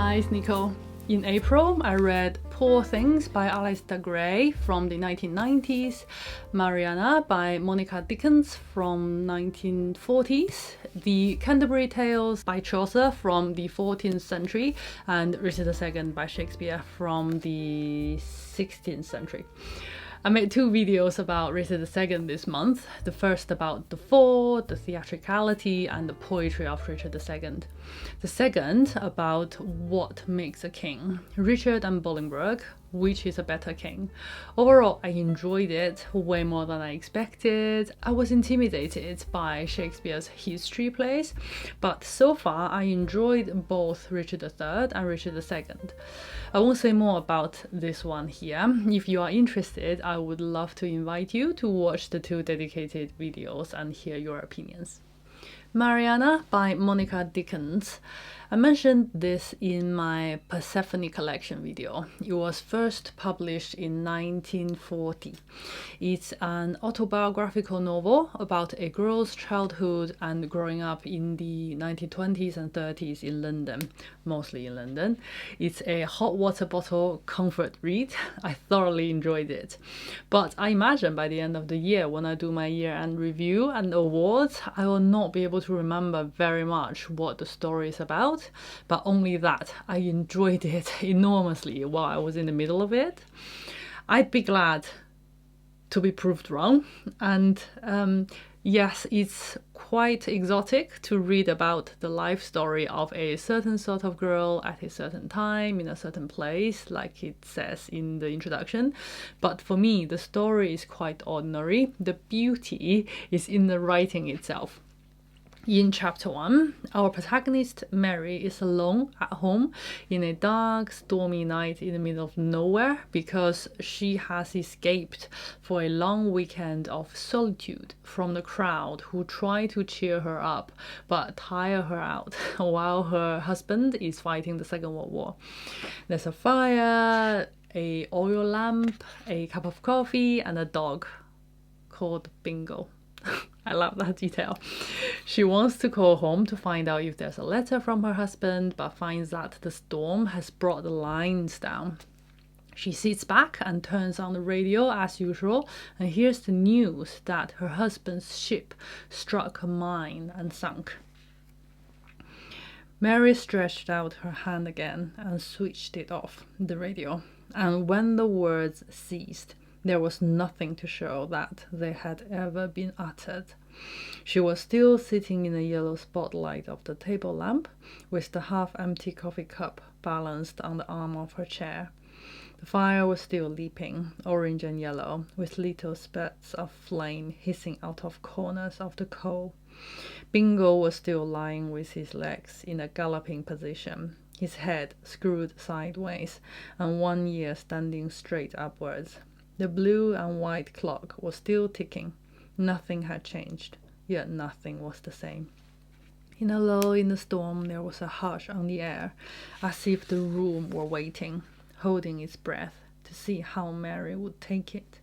Hi, it's Nicole. In April, I read Poor Things by Alastair Gray from the 1990s, Mariana by Dickens from 1940s, the Canterbury Tales by Chaucer from the 14th century, and Richard II by Shakespeare from the 16th century. I made two videos about Richard II this month. The first about the fall, the theatricality, and the poetry of Richard II. The second about what makes a king, Richard and Bolingbroke, which is a better king. Overall, I enjoyed it way more than I expected. I was intimidated by Shakespeare's history plays, but so far I enjoyed both Richard III and Richard II. I won't say more about this one here. If you are interested, I would love to invite you to watch the two dedicated videos and hear your opinions. Mariana by Dickens. I mentioned this in my Persephone collection video. It was first published in 1940. It's an autobiographical novel about a girl's childhood and growing up in the 1920s and 30s in London, mostly in London. It's a hot water bottle comfort read. I thoroughly enjoyed it. But I imagine by the end of the year, when I do my year-end review and awards, I will not be able to remember very much what the story is about. But only that I enjoyed it enormously while I was in the middle of it. I'd be glad to be proved wrong, and yes, it's quite exotic to read about the life story of a certain sort of girl at a certain time in a certain place, like it says in the introduction. But for me, the story is quite ordinary. The beauty is in the writing itself. In chapter 1, our protagonist Mary is alone at home in a dark, stormy night in the middle of nowhere because she has escaped for a long weekend of solitude from the crowd who try to cheer her up but tire her out while her husband is fighting the Second World War. There's a fire, an oil lamp, a cup of coffee, and a dog called Bingo. I love that detail. She wants to call home to find out if there's a letter from her husband, but finds that the storm has brought the lines down. She sits back and turns on the radio as usual and hears the news that her husband's ship struck a mine and sunk. Mary stretched out her hand again and switched it off, the radio, and when the words ceased, there was nothing to show that they had ever been uttered. She was still sitting in the yellow spotlight of the table lamp, with the half-empty coffee cup balanced on the arm of her chair. The fire was still leaping, orange and yellow, with little spurts of flame hissing out of corners of the coal. Bingo was still lying with his legs in a galloping position, his head screwed sideways, and one ear standing straight upwards. The blue and white clock was still ticking. Nothing had changed, yet nothing was the same. In a lull in the storm, there was a hush on the air, as if the room were waiting, holding its breath, to see how Mary would take it.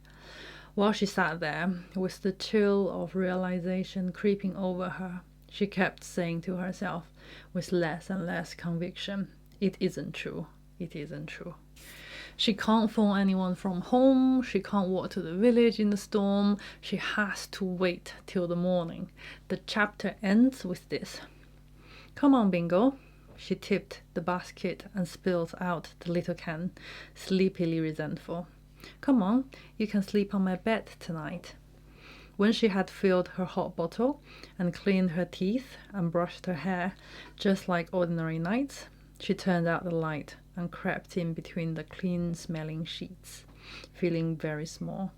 While she sat there, with the chill of realization creeping over her, she kept saying to herself, with less and less conviction, "It isn't true. It isn't true." She can't phone anyone from home, she can't walk to the village in the storm, she has to wait till the morning. The chapter ends with this. "Come on, Bingo." She tipped the basket and spilled out the little can, sleepily resentful. "Come on, you can sleep on my bed tonight." When she had filled her hot bottle and cleaned her teeth and brushed her hair, just like ordinary nights, she turned out the light and crept in between the clean-smelling sheets, feeling very small.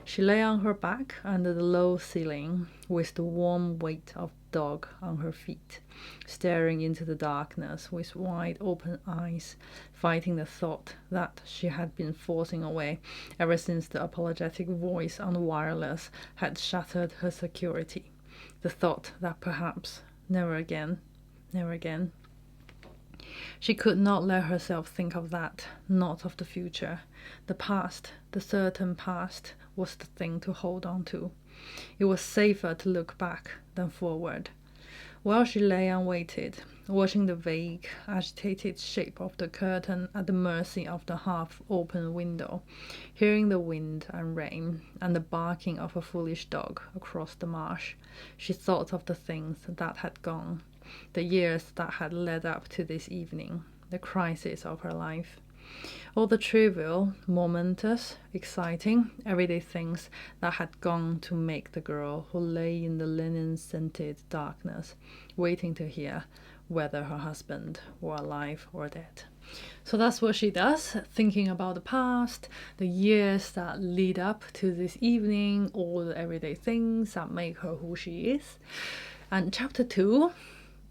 She lay on her back under the low ceiling, with the warm weight of the dog on her feet, staring into the darkness with wide-open eyes, fighting the thought that she had been forcing away ever since the apologetic voice on the wireless had shattered her security. The thought that perhaps never again, never again. She could not let herself think of that, not of the future. The past, the certain past, was the thing to hold on to. It was safer to look back than forward. While she lay and waited, watching the vague, agitated shape of the curtain at the mercy of the half-open window, hearing the wind and rain and the barking of a foolish dog across the marsh. She thought of the things that had gone, the years that had led up to this evening, the crisis of her life. All the trivial, momentous, exciting, everyday things that had gone to make the girl who lay in the linen-scented darkness, waiting to hear whether her husband were alive or dead. So that's what she does, thinking about the past, the years that lead up to this evening, all the everyday things that make her who she is. And chapter 2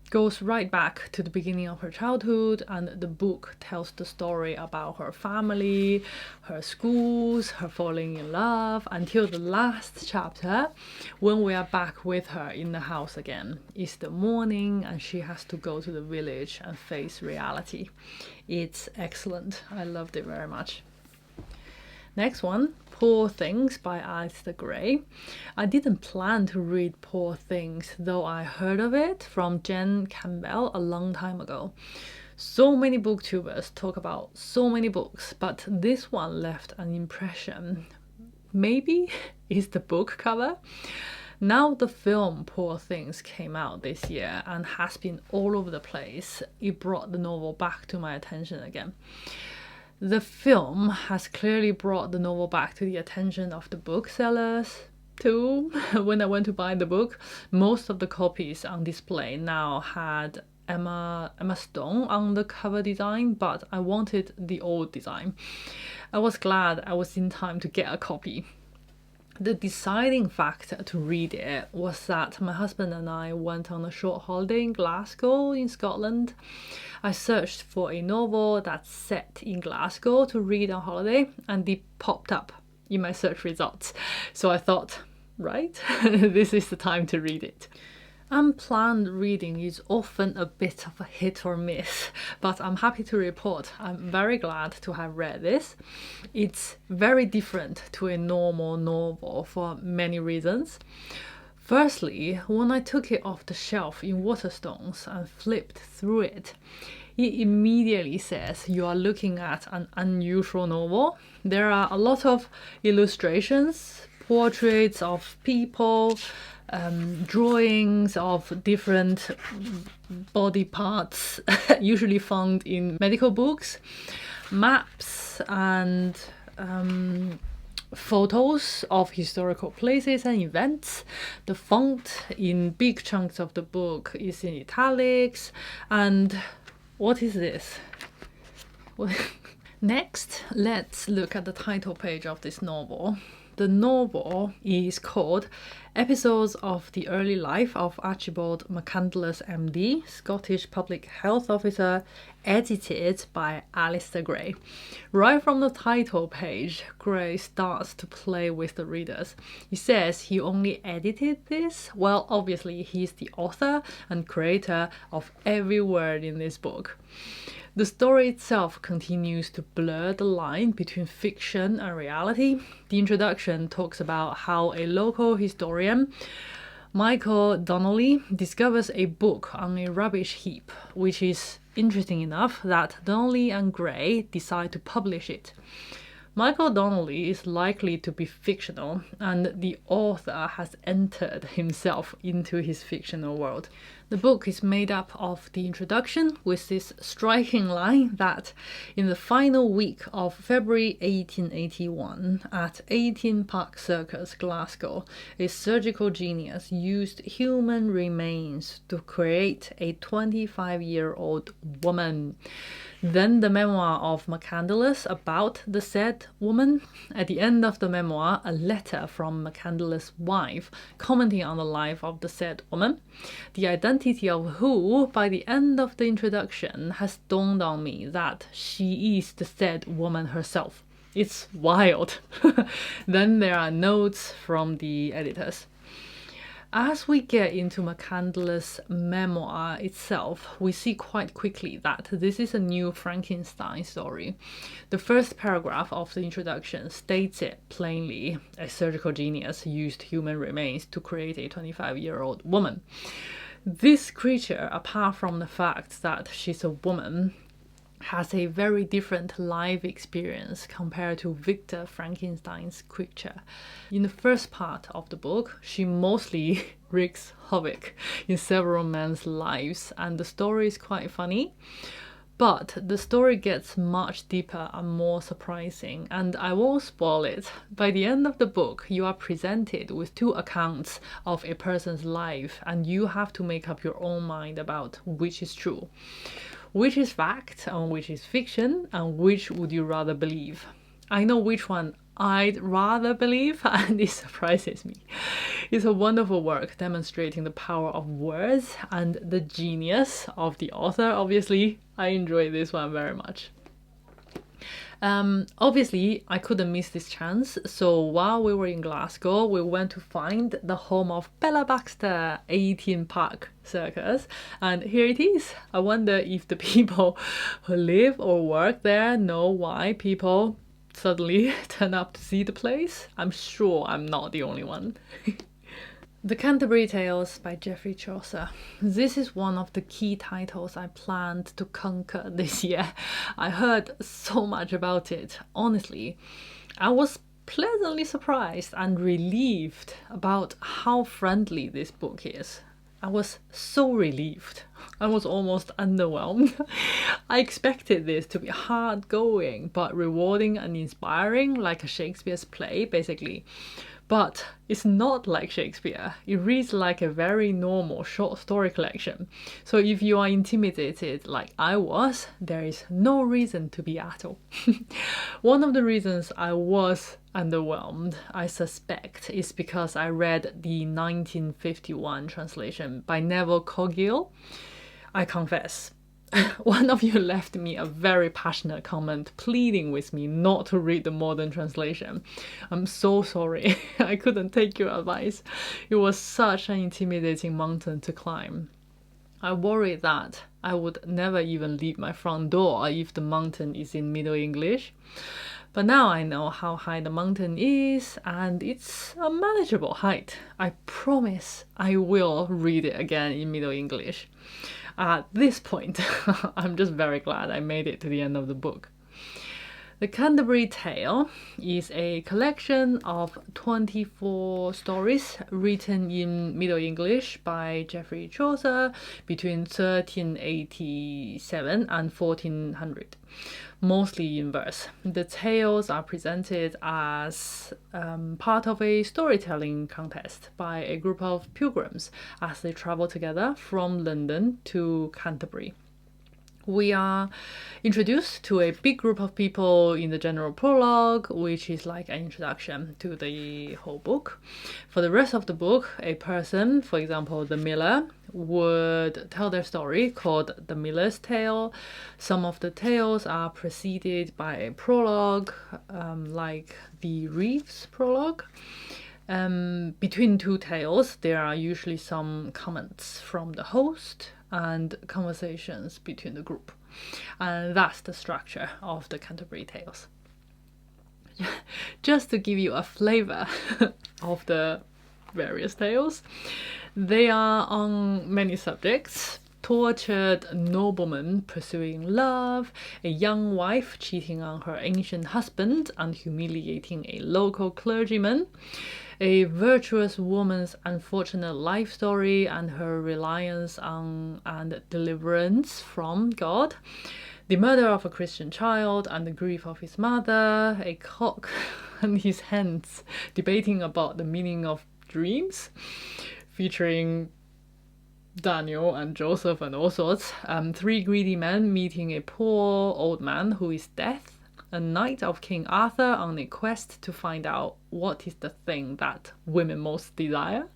goes right back to the beginning of her childhood, and the book tells the story about her family, her schools, her falling in love, until the last chapter, when we are back with her in the house again. It's the morning and she has to go to the village and face reality. It's excellent. I loved it very much. Next one, Poor Things by Alastair Gray. I didn't plan to read Poor Things, though I heard of it from Jen Campbell a long time ago. So many booktubers talk about so many books, but this one left an impression. Maybe it's the book cover. Now the film Poor Things came out this year and has been all over the place. It brought the novel back to my attention again. The film has clearly brought the novel back to the attention of the booksellers too. When I went to buy the book, most of the copies on display now had Emma Stone on the cover design, but I wanted the old design. I was glad I was in time to get a copy. The deciding factor to read it was that my husband and I went on a short holiday in Glasgow in Scotland. I searched for a novel that's set in Glasgow to read on holiday, and it popped up in my search results. So I thought, right, this is the time to read it. Unplanned reading is often a bit of a hit or miss, but I'm happy to report I'm very glad to have read this. It's very different to a normal novel for many reasons. Firstly, when I took it off the shelf in Waterstones and flipped through it, it immediately says you are looking at an unusual novel. There are a lot of illustrations, portraits of people, drawings of different body parts usually found in medical books, maps and photos of historical places and events. The font in big chunks of the book is in italics. And what is this? Next, let's look at the title page of this novel. The novel is called Episodes of the Early Life of Archibald McCandless MD, Scottish Public Health Officer, edited by Alastair Gray. Right from the title page, Gray starts to play with the readers. He says he only edited this. Well, obviously he's the author and creator of every word in this book. The story itself continues to blur the line between fiction and reality. The introduction talks about how a local historian, Michael Donnelly, discovers a book on a rubbish heap, which is interesting enough that Donnelly and Gray decide to publish it. Michael Donnelly is likely to be fictional, and the author has entered himself into his fictional world. The book is made up of the introduction with this striking line that in the final week of February 1881 at 18 Park Circus, Glasgow, a surgical genius used human remains to create a 25-year-old woman. Then the memoir of McCandless about the said woman. At the end of the memoir, a letter from McCandless' wife commenting on the life of the said woman. The identity of who, by the end of the introduction, has dawned on me that she is the said woman herself. It's wild. Then there are notes from the editors. As we get into McCandless' memoir itself, we see quite quickly that this is a new Frankenstein story. The first paragraph of the introduction states it plainly: a surgical genius used human remains to create a 25-year-old woman. This creature, apart from the fact that she's a woman, has a very different life experience compared to Victor Frankenstein's creature. In the first part of the book, she mostly wreaks havoc in several men's lives, and the story is quite funny. But the story gets much deeper and more surprising, and I won't spoil it. By the end of the book, you are presented with two accounts of a person's life, and you have to make up your own mind about which is true, which is fact and which is fiction, and which would you rather believe. I know which one I'd rather believe, and it surprises me. It's a wonderful work demonstrating the power of words and the genius of the author. Obviously, I enjoy this one very much. Obviously, I couldn't miss this chance, so while we were in Glasgow, we went to find the home of Bella Baxter 18 Park Circus, and here it is. I wonder if the people who live or work there know why people suddenly turn up to see the place. I'm sure I'm not the only one. The Canterbury Tales by Geoffrey Chaucer. This is one of the key titles I planned to conquer this year. I heard so much about it. Honestly, I was pleasantly surprised and relieved about how friendly this book is. I was so relieved. I was almost underwhelmed. I expected this to be hard going, but rewarding and inspiring, like a Shakespeare's play, basically. But it's not like Shakespeare. It reads like a very normal short story collection. So if you are intimidated like I was, there is no reason to be at all. One of the reasons I was underwhelmed, I suspect, is because I read the 1951 translation by Neville Coggill. I confess, one of you left me a very passionate comment pleading with me not to read the modern translation. I'm so sorry. I couldn't take your advice. It was such an intimidating mountain to climb. I worried that I would never even leave my front door if the mountain is in Middle English. But now I know how high the mountain is, and it's a manageable height. I promise I will read it again in Middle English. At this point, I'm just very glad I made it to the end of the book. The Canterbury Tale is a collection of 24 stories written in Middle English by Geoffrey Chaucer between 1387 and 1400, mostly in verse. The tales are presented as part of a storytelling contest by a group of pilgrims as they travel together from London to Canterbury. We are introduced to a big group of people in the general prologue, which is like an introduction to the whole book. For the rest of the book, a person, for example, the miller, would tell their story called The Miller's Tale. Some of the tales are preceded by a prologue, like the Reeves prologue. Between two tales, there are usually some comments from the host and conversations between the group. And that's the structure of the Canterbury Tales. Just to give you a flavor of the various tales, they are on many subjects. Tortured nobleman pursuing love, a young wife cheating on her ancient husband and humiliating a local clergyman, a virtuous woman's unfortunate life story and her reliance on and deliverance from God, the murder of a Christian child and the grief of his mother, a cock and his hens debating about the meaning of dreams, featuring Daniel and Joseph and all sorts, three greedy men meeting a poor old man who is deaf, a knight of King Arthur on a quest to find out what is the thing that women most desire,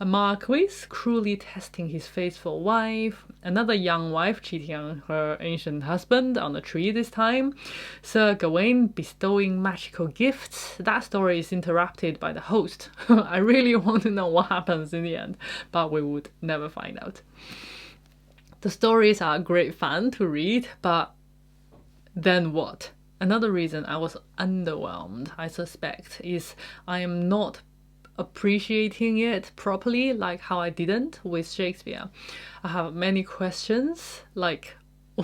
a marquis cruelly testing his faithful wife, another young wife cheating on her ancient husband on a tree this time, Sir Gawain bestowing magical gifts. That story is interrupted by the host. I really want to know what happens in the end, but we would never find out. The stories are great fun to read, but then what? Another reason I was underwhelmed, I suspect, is I am not appreciating it properly, like how I didn't with Shakespeare. I have many questions, like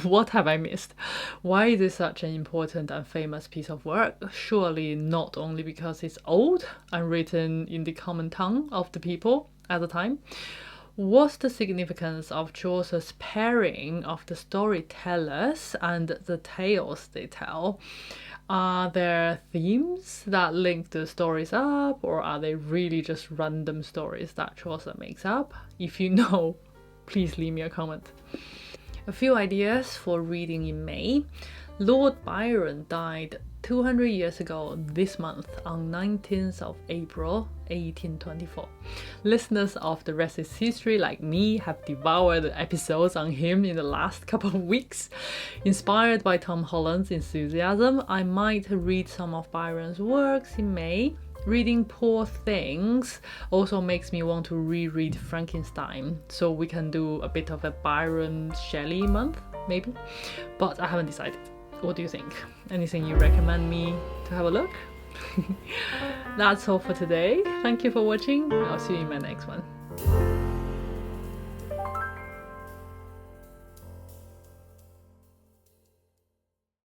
what have I missed? Why is it such an important and famous piece of work? Surely not only because it's old and written in the common tongue of the people at the time. What's the significance of Chaucer's pairing of the storytellers and the tales they tell? Are there themes that link the stories up, or are they really just random stories that Chaucer makes up? If you know, please leave me a comment. A few ideas for reading in May. Lord Byron died 200 years ago this month on 19th of April 1824. Listeners of The Rest is History like me have devoured episodes on him in the last couple of weeks. Inspired by Tom Holland's enthusiasm, I might read some of Byron's works in May. Reading Poor Things also makes me want to reread Frankenstein, so we can do a bit of a Byron Shelley month, maybe. But I haven't decided. What do you think? Anything you recommend me to have a look? That's all for today. Thank you for watching. I'll see you in my next one.